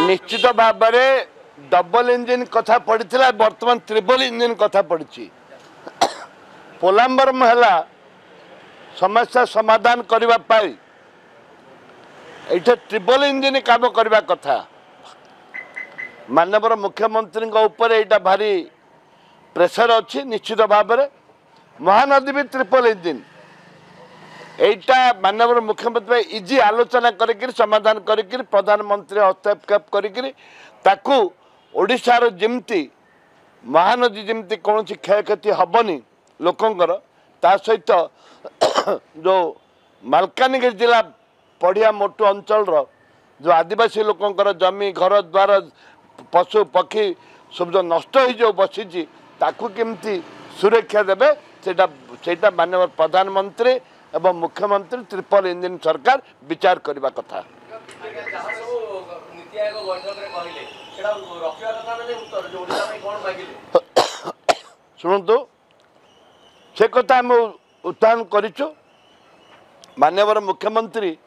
निश्चित भाव में डबल इंजिन कथा पड़ी बर्तमान ट्रिपल इंजिन कथा पड़ी पोलाम्बरम है समस्या समाधान करने ये ट्रिपल इंजिन काम करने कथा माननीय मुख्यमंत्री ऊपर यहाँ भारी प्रेसर अच्छी निश्चित भाव में महानदी भी ट्रिपल इंजिन यहाँ माननीय मुख्यमंत्री इजी आलोचना कर समाधान कर प्रधानमंत्री हस्तक्षेप कर ओडिशार जमती महानदी जमती कौन क्षय क्षति हेनी लोकंर ता सहित जो मालकानगिरी जिला पढ़िया मोटू अंचल जो आदिवासी लोकंर जमी घर द्वार पशु पक्षी सब जो नष्ट हो बसी केमती सुरक्षा देवे सेटा माननीय प्रधानमंत्री एवं मुख्यमंत्री ट्रिपल इंजिन सरकार विचार करने कथा शुणु से कथा आम उत्थान करूँ माननीय मुख्यमंत्री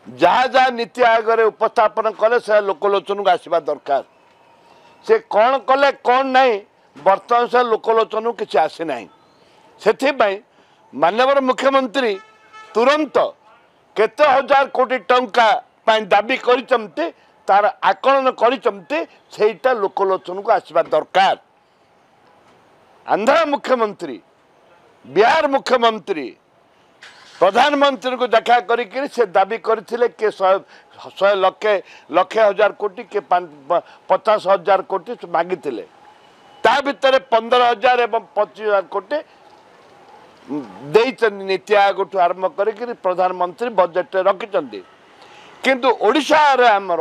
जहाँ जहाँ नीति आयोग उपस्थापन कले से लोकलोचन को आसवा दरकार से कौन कले कौन नहीं बर्तमान से लोकलोचन किसी आसीना से माननीय मुख्यमंत्री तुरंत केते हजार कोटी टंका दाबी करते तार आकलन करते लोकलोचन को आसवा दरकार आंध्र मुख्यमंत्री बिहार मुख्यमंत्री प्रधानमंत्री को देखा करी से दाबी करथिले के 100 लक्षे हजार कोटी के 50,000 कोटी मागी ता भितर 15,000 एवं 25,000 कोटी दे नीति आयोग आरंभ कर प्रधानमंत्री बजेट रखिंट किंतु ओडिशा रे हमर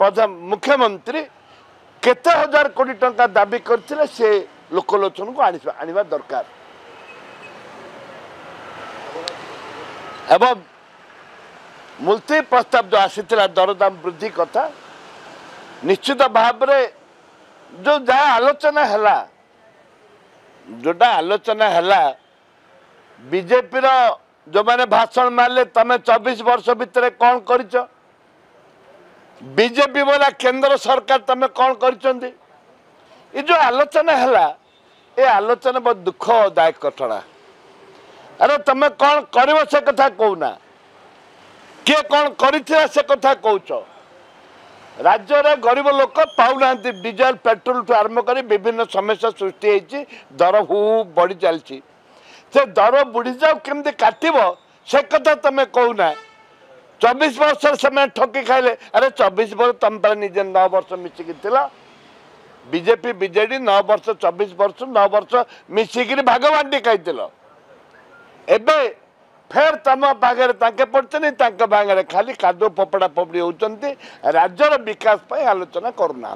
प्रधान मुख्यमंत्री केते हजार कोटी टंका दाबी करथिले से लोकलोचन को आनिबा दरकार एवं मुलतवी प्रस्ताव जो आसीथिला दरदाम वृद्धि कथा निश्चित भाव में जो जहाँ आलोचना है जोटा आलोचना है बीजेपी जो मैंने भाषण मारे तमें 24 वर्ष भितर कौन कर बीजेपी बोला केंद्र सरकार तमें कौन कर जो आलोचना है ये आलोचना बहुत दुखदायक घटना अरे तमें कौन कर से कथा कहना किए कौन कर से कथा कौच राज्य रे गरीब लोक पाऊना डीजेल पेट्रोल ठू आरंभ कर विभिन्न समस्या सृष्टि होती दर हु बढ़ी चलती से दर बुढ़ी जाओ केमती काटब से कथा तुम्हें कहना 24 वर्ष से ठकी खाइले अरे 24 वर्ष तुम पे निजे 9 वर्ष मिसिकी बीजेपी बीजेडी 9 वर्ष 24 वर्ष 9 वर्ष मिसिकी भाग बांटी खाई एबे फेर तुम पाखे पड़ते भागे खाली कादो फपड़ा फपड़ी होती राज्यर विकास आलोचना करूना।